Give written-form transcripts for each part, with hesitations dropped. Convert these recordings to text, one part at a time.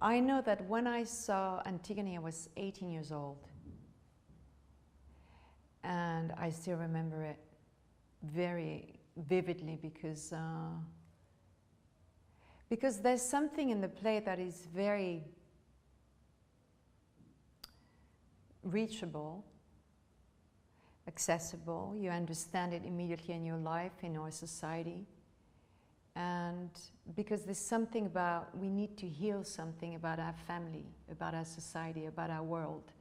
I know that when I saw Antigone, I was 18 years old. And I still remember it very vividly because there's something in the play that is very reachable, accessible. You understand it immediately in your life, in our society. And because there's something about, we need to heal something about our family, about our society, about our world.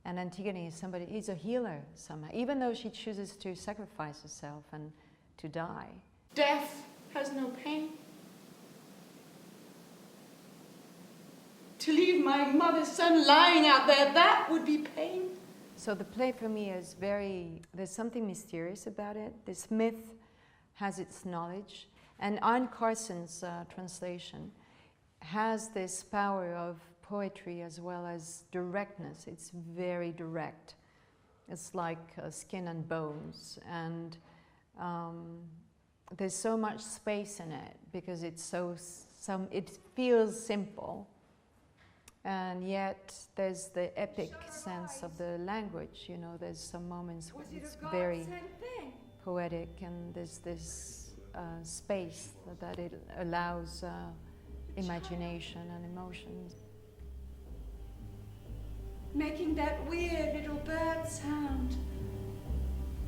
And Antigone is somebody, is a healer somehow, even though she chooses to sacrifice herself and to die. Death has no pain. To leave my mother's son lying out there, that would be pain. So the play for me is very, there's something mysterious about it. This myth has its knowledge. And Anne Carson's translation has this power of poetry as well as directness. It's very direct. It's like skin and bones. And there's so much space in it because it's it feels simple. And yet there's the epic sense of the language, you know, there's some moments where it's very poetic, and there's this space that it allows imagination and emotions. Making that weird little bird sound.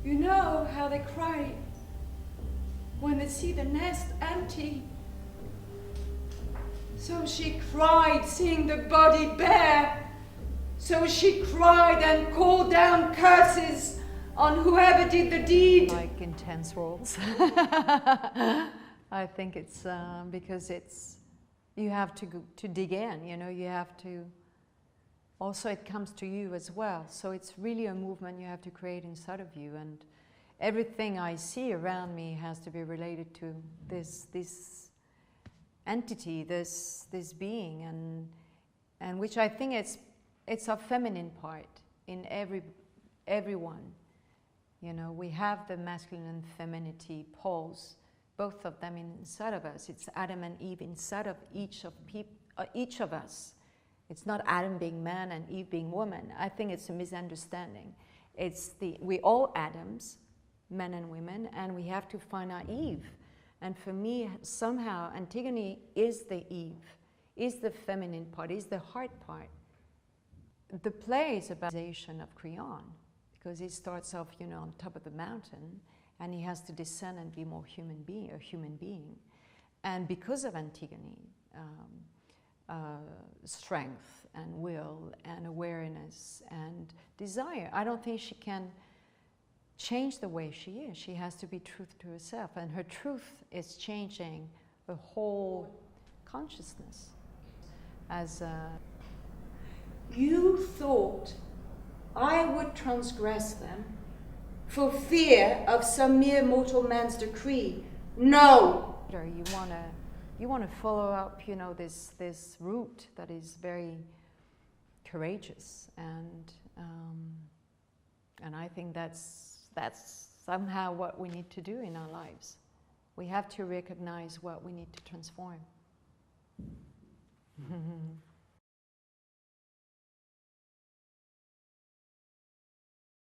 You know how they cry when they see the nest empty. So she cried, seeing the body bare. So she cried and called down curses on whoever did the deed. Like intense roles. I think it's because you have to dig in, you know, you have to, also it comes to you as well. So it's really a movement you have to create inside of you, and everything I see around me has to be related to this entity, this being, and which I think it's a feminine part in everyone. You know, we have the masculine and femininity poles, both of them inside of us. It's Adam and Eve inside of each of us. It's not Adam being man and Eve being woman. I think it's a misunderstanding. We all Adams, men and women, and we have to find our Eve. And for me, somehow, Antigone is the Eve, is the feminine part, is the heart part. The play is about the realization of Creon, because he starts off, you know, on top of the mountain, and he has to descend and be more a human being. And because of Antigone, strength and will and awareness and desire, I don't think she can change the way she is. She has to be true to herself, and her truth is changing the whole consciousness. You thought I would transgress them for fear of some mere mortal man's decree. No! You want to follow up, you know, this route that is very courageous, and I think that's somehow what we need to do in our lives. We have to recognize what we need to transform.